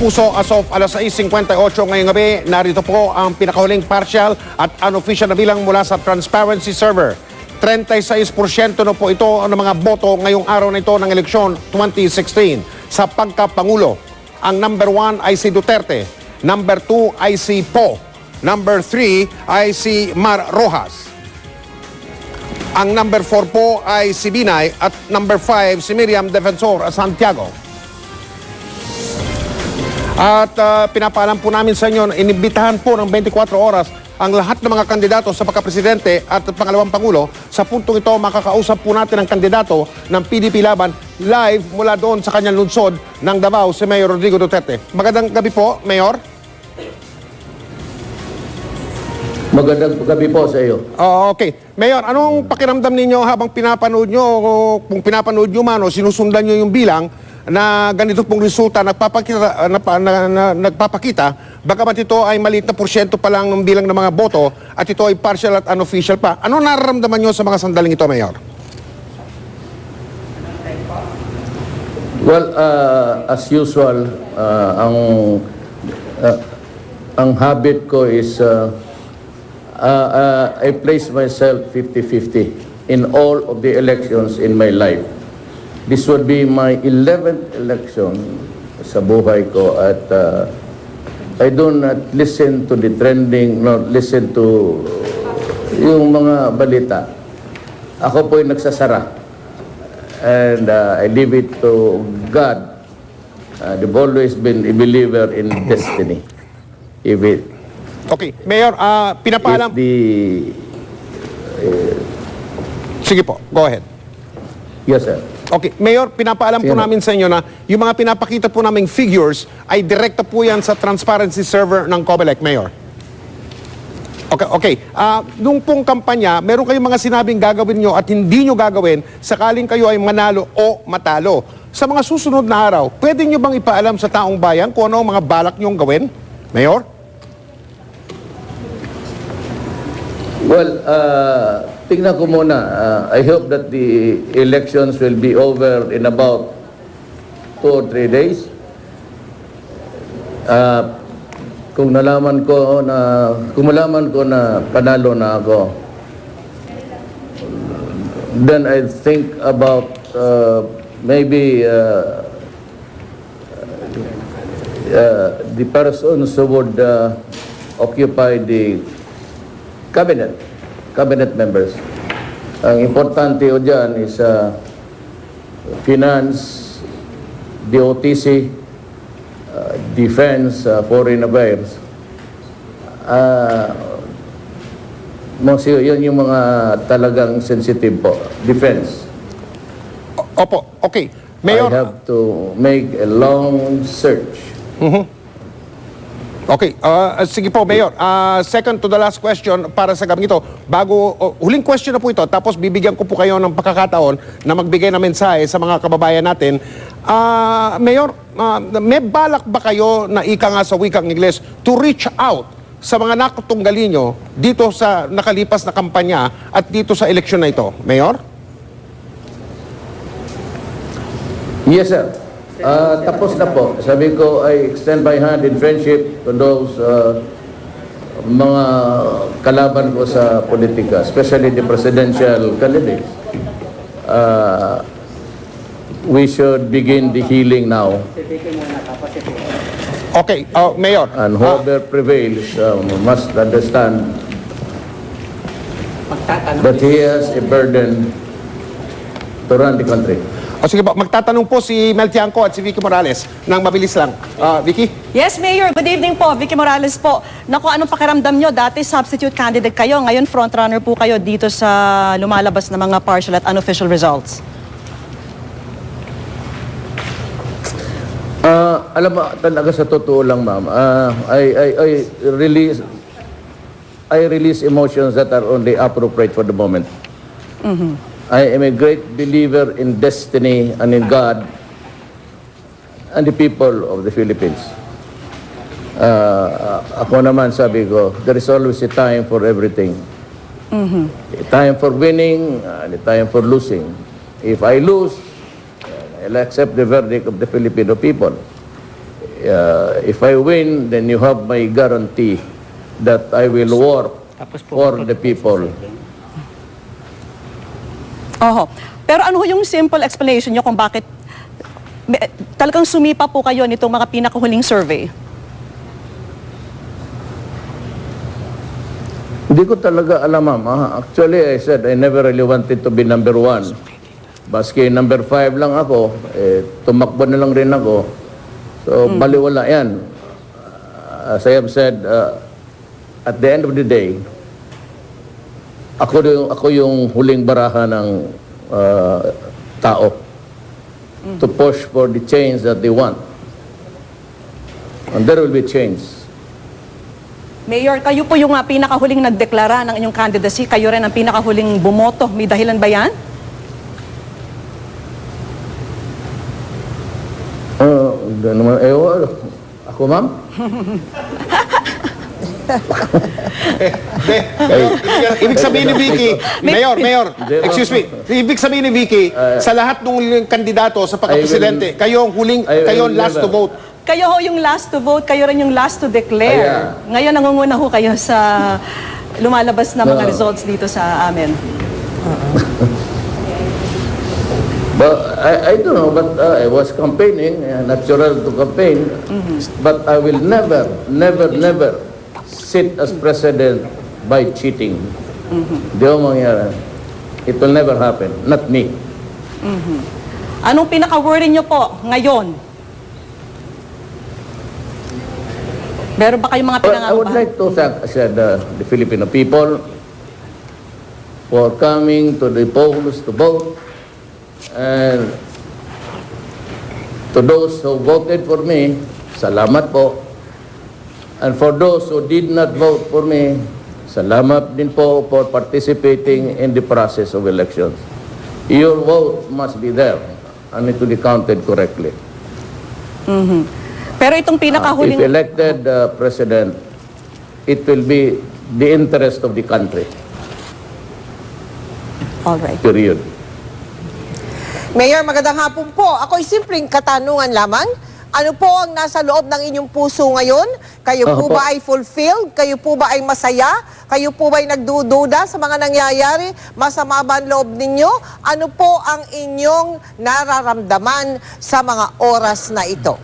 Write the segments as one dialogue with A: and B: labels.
A: kapuso, as of alas 6:58 ngayong gabi, narito po ang pinakahuling partial at unofficial na bilang mula sa Transparency Server. 36% na po ito ang mga boto ngayong araw na ito ng eleksyon 2016 sa pagkapangulo. Ang number 1 ay si Duterte, number 2 ay si Po, number 3 ay si Mar Rojas. Ang number 4 po ay si Binay at number 5 si Miriam Defensor Santiago. At pinapaalam po namin sa inyo na inibitahan po ng 24 oras ang lahat ng mga kandidato sa pagkapresidente at pangalawang pangulo. Sa puntong ito, makakausap po natin ang kandidato ng PDP Laban live mula doon sa kanyang lungsod ng Davao, si Mayor Rodrigo Duterte. Magandang gabi po, Mayor.
B: Magandang gabi po sa iyo.
A: Okay. Mayor, anong pakiramdam ninyo habang pinapanood nyo, o kung pinapanood nyo man o sinusundan nyo yung bilang na ganito pong resulta nagpapakita, bagamat ito ay maliit na porsyento pa lang ng bilang ng mga boto at ito ay partial at unofficial pa. Ano nararamdaman nyo sa mga sandaling ito, Mayor?
B: Well, as usual, ang habit ko is I place myself 50-50 in all of the elections in my life. This would be my 11th election sa buhay ko at I do not listen to the trending, not listen to yung mga balita. Ako po'y nagsasara and I leave it to God. I've always been a believer in destiny.
A: Okay, Mayor, pinapaalam... Sige po, go ahead.
B: Yes, sir.
A: Okay, Mayor, pinapaalam po namin sa inyo na yung mga pinapakita po naming figures ay direkta po yan sa transparency server ng COMELEC, Mayor. Okay. Nung pong kampanya, meron kayong mga sinabing gagawin nyo at hindi nyo gagawin sakaling kayo ay manalo o matalo. Sa mga susunod na araw, pwede nyo bang ipaalam sa taong bayan kung ano ang mga balak nyong gawin, Mayor?
B: Well, tingnan ko muna. I hope that the elections will be over in about 2 or 3 days. Kung malaman ko na panalo na ako, then I think about maybe the persons who would occupy the cabinet members. Ang importante o dyan is finance, DOTC, defense, foreign affairs. Yun yung mga talagang sensitive po. Defense.
A: Opo, okay. Mayor,
B: I have to make a long search.
A: Okay, sige po, Mayor. Second to the last question para sa gabing ito. Huling question na po ito, tapos bibigyan ko po kayo ng pagkakataon na magbigay ng mensahe sa mga kababayan natin. Mayor, may balak ba kayo na ika nga sa wikang Ingles to reach out sa mga nakatunggali nyo dito sa nakalipas na kampanya at dito sa eleksyon na ito, Mayor?
B: Yes, sir. Tapos na po. Sabi ko, I extend my hand in friendship to those mga kalaban ko sa politika, especially the presidential candidates. We should begin the healing now.
A: Okay, Mayor.
B: And whoever prevails must understand that he has a burden to run the country.
A: Sige po, magtatanong po si Mel Tiangco at si Vicky Morales ng mabilis lang. Vicky?
C: Yes, Mayor. Good evening po. Vicky Morales po. Naku, anong pakiramdam nyo? Dati substitute candidate kayo. Ngayon frontrunner po kayo dito sa lumalabas na mga partial at unofficial results.
B: Alam mo, talaga sa totoo lang, ma'am, I release emotions that are only appropriate for the moment. I am a great believer in destiny and in God and the people of the Philippines. Ako naman sabi ko, there is always a time for everything. A time for winning and a time for losing. If I lose, I'll accept the verdict of the Filipino people. if I win, then you have my guarantee that I will work for the people.
C: Oho. Pero ano ho yung simple explanation nyo kung bakit talagang sumipa po kayo nitong mga pinakahuling survey?
B: Hindi ko talaga alam, ma'am. Actually, I said I never really wanted to be number 1. Baski number 5 lang ako, tumakbo na lang rin ako. So, baliwala yan. As I have said, at the end of the day, ako yung huling baraha ng tao to push for the change that they want. And there will be change.
C: Mayor, kayo po yung pinakahuling nagdeklara ng inyong candidacy. Kayo rin ang pinakahuling bumoto. May dahilan ba yan?
B: Ako, ma'am?
A: Ibig sabihin ni Vicky, Mayor, excuse me, ibig sabihin ni Vicky, sa lahat ng kandidato sa pagkapresidente, kayo ang huling, kayo ang last to vote.
C: Kayo ho yung last to vote, kayo rin yung last to declare. Ngayon, nangunguna ho kayo sa lumalabas na mga results dito sa amin.
B: But I don't know, but I was campaigning, natural to campaign, but I will never sit as president by cheating. Di ako mangyari. It will never happen. Not me.
C: Anong pinaka-worry nyo po ngayon? Meron ba kayong mga
B: Well, I would
C: pinangangamba?
B: like to thank the Filipino people for coming to the polls to vote, and to those who voted for me, salamat po. And for those who did not vote for me, salamat din po for participating in the process of elections. Your vote must be there and it will be counted correctly.
C: Pero itong pinakahuling...
B: If elected president, it will be the interest of the country.
C: Alright.
B: Period.
D: Mayor, magandang hapon po. Ako'y simpleng katanungan lamang. Ano po ang nasa loob ng inyong puso ngayon? Kayo po
B: Opo.
D: ba ay fulfilled? Kayo po ba ay masaya? Kayo po ba ay nagdududa sa mga nangyayari? Masama ba ang loob ninyo? Ano po ang inyong nararamdaman sa mga oras na ito?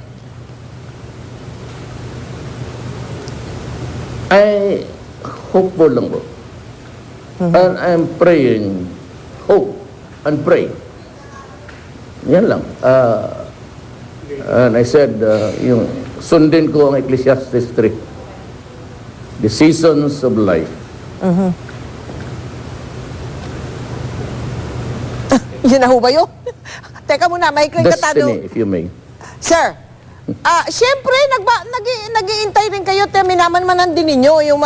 B: I hopeful lang po. And I'm praying, hope and pray. Yan lang. And I said, yung sundin ko ang Ecclesiastes 3. The seasons of life.
D: Yun na ho ba yun? Teka muna, may katanong.
B: Destiny, if you may.
D: Sir, siyempre, nag-iintay rin kayo, minaman-manan din ninyo yung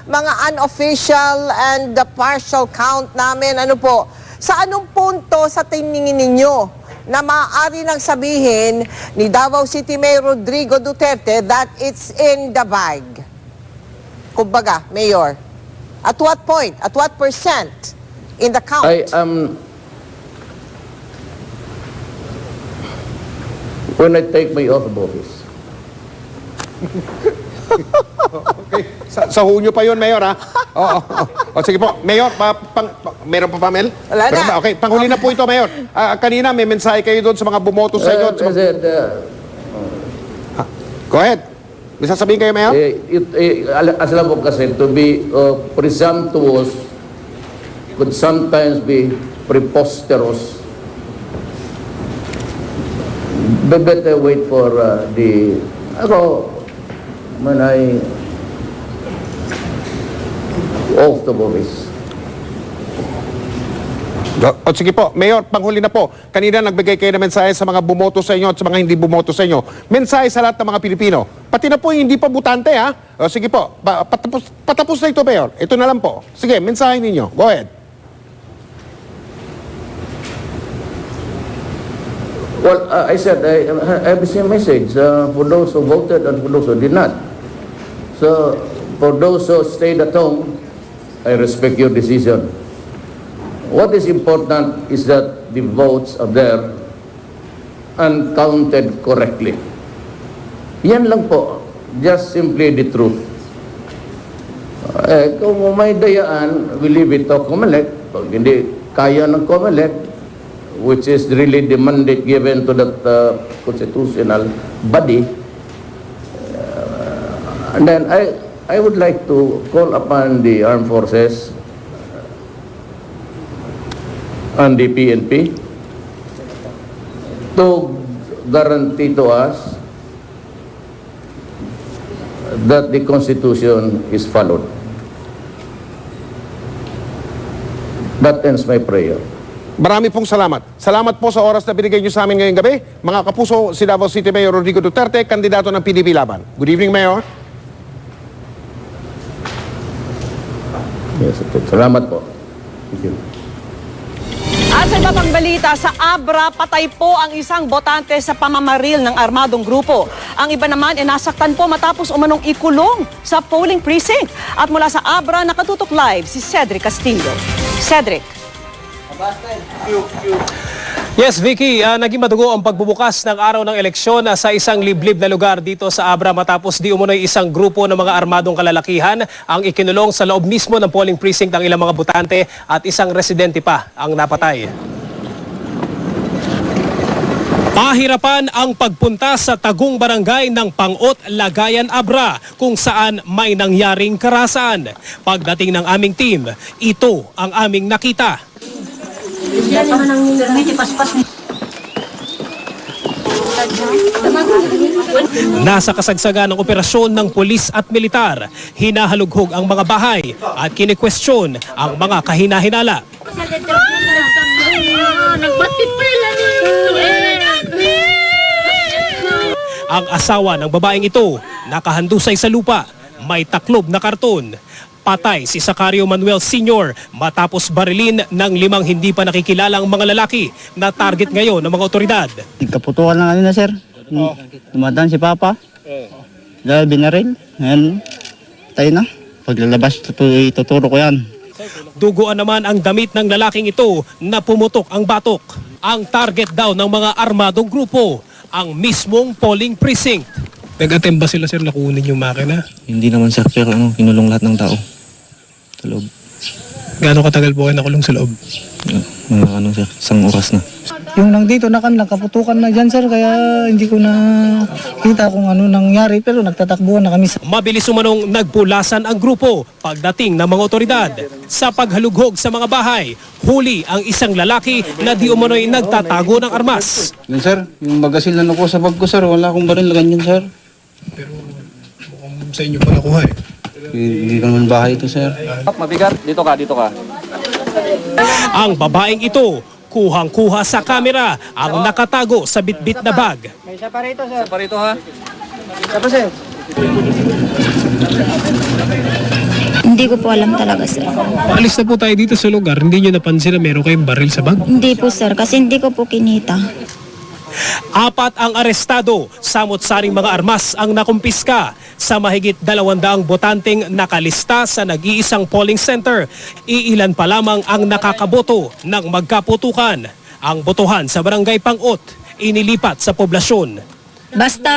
D: mga unofficial and the partial count namin. Ano po, sa anong punto sa tingin ninyo na maaari nang sabihin ni Davao City Mayor Rodrigo Duterte that it's in the bag? Kumbaga, Mayor, at what point, at what percent in the count?
B: I am... When I take my oath of office.
A: Okay. Sa hunyo pa yun, Mayor, ha? O, sige po. Mayor, meron pa, Mel?
D: Wala
A: Meron
D: na.
A: ba? Okay, panghuli na po ito, Mayor. Kanina, may mensahe kayo doon sa mga bumoto sa inyo.
B: I said,
A: Go ahead. May sasabihin kayo, Mayor?
B: as lang po kasi, to be presumptuous could sometimes be preposterous. But better wait for when I oath of office.
A: O sige po, Mayor, panghuli na po. Kanina nagbigay kayo ng mensahe sa mga bumoto sa inyo at sa mga hindi bumoto sa inyo. Mensahe sa lahat ng mga Pilipino. Pati na po yung hindi pa butante, ha? O sige po, patapos na ito, Mayor. Ito na lang po. Sige, mensahe ninyo. Go ahead.
B: Well, I said, I have the same message for those who voted and for those who did not. So, for those who stayed at home, I respect your decision. What is important is that the votes are there and counted correctly. Yan lang po. Just simply the truth. Kung may dayaan, we leave it to COMELEC. Pag hindi kaya ng COMELEC, which is really the mandate given to that constitutional body, and then I would like to call upon the armed forces and the PNP to guarantee to us that the Constitution is followed. That ends my prayer.
A: Marami pong salamat. Salamat po sa oras na binigay niyo sa amin ngayong gabi. Mga kapuso, si Davao City Mayor Rodrigo Duterte, kandidato ng PDP Laban. Good evening, Mayor.
B: Yes, salamat po. Thank you.
C: At sa iba pang balita, sa Abra, patay po ang isang botante sa pamamaril ng armadong grupo. Ang iba naman ay nasaktan po matapos umanong ikulong sa polling precinct. At mula sa Abra, nakatutok live si Cedric Castillo. Cedric.
E: Yes, Vicky, naging madugo ang pagbubukas ng araw ng eleksyon sa isang liblib na lugar dito sa Abra matapos di umunoy isang grupo ng mga armadong kalalakihan ang ikinulong sa loob mismo ng polling precinct ng ilang mga botante at isang residente pa ang napatay. Pahirapan ang pagpunta sa Tagung Barangay ng Pangot, Lagayan, Abra kung saan may nangyaring karahasan. Pagdating ng aming team, ito ang aming nakita. Nasa kasagsagan ng operasyon ng pulis at militar, hinahalughog ang mga bahay at kinikwestiyon ang mga kahina-hinala. Ang asawa ng babaeng ito, nakahandusay sa lupa, may taklob na karton. Patay si Sacario Manuel Sr. matapos barilin ng 5 hindi pa nakikilalang mga lalaki na target ngayon ng mga otoridad.
F: Kaputuhan lang kanina, sir. Dumadaan si Papa. Dahil binaril. Ngayon, tayo na. Paglalabas, ituturo ko yan.
E: Duguan naman ang damit ng lalaking ito na pumutok ang batok. Ang target daw ng mga armadong grupo, ang mismong polling precinct. Nag-attempt ba sila, sir, na kunin yung makina?
F: Hindi naman, sir, pero kinulong lahat ng tao. Sa loob.
E: Gaano katagal po kayo nakulong sa loob?
F: Sir, 1 oras na.
G: Yung nandito na kami, nakaputukan na dyan, sir, kaya hindi ko na kita kung ano nangyari, pero nagtatakbuhan na kami.
E: Mabilis umanong nagpulasan ang grupo pagdating ng mga otoridad. Sa paghalughog sa mga bahay, huli ang isang lalaki na di umano'y nagtatago ng armas.
F: Yun, sir, yung magasilan ako sa bag ko, sir, wala akong baril ganyan, sir.
E: Pero mukhang sa inyo pa nakuha eh.
F: Hindi ka naman bahay ito, sir.
H: Mabigat, dito ka.
E: Ang babaeng ito, kuhang-kuha sa kamera ang nakatago sa bitbit na bag.
H: Sa parito ha.
I: Hindi ko po alam talaga, sir.
E: Paalis na po tayo dito sa lugar, hindi nyo napansin na meron kayong baril sa bag?
I: Hindi po, sir, kasi hindi ko po kinita.
E: 4 ang arestado, samot-saring mga armas ang nakumpiska. Sa mahigit 200 botanteng nakalista sa nag-iisang polling center, iilan pa lamang ang nakakaboto ng magkaputukan. Ang botohan sa Barangay Pangot, inilipat sa poblasyon.
J: Basta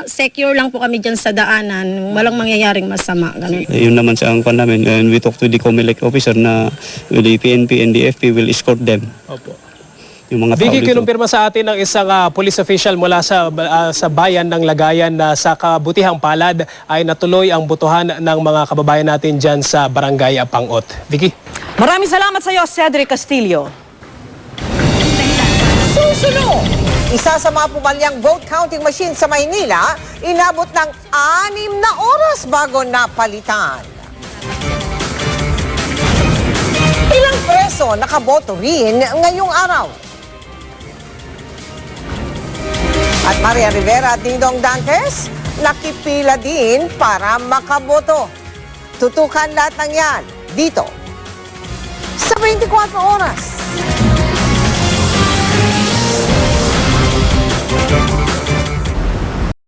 J: secure lang po kami dyan sa daanan, walang mangyayaring masama. Ganun.
F: Yun naman sa ang pan namin. And we talked to the COMELEC officer na the PNP and the FP will escort them.
E: Opo.
F: Yung mga tao
E: Vicky,
F: dito.
E: kinumpirma sa atin ng isang police official mula sa bayan ng Lagayan na sa kabutihang palad ay natuloy ang botohan ng mga kababayan natin dyan sa Barangay Pangot. Vicky?
C: Maraming salamat sa iyo, Cedric Castillo.
D: Susunod, isa sa mga pumalyang vote counting machine sa Maynila, inabot ng 6 na oras bago napalitan. Ilang preso nakaboto rin ngayong araw? At Maria Rivera at Dingdong Dantes, nakipila din para makaboto. Tutukan lahat ng yan dito sa 24 oras.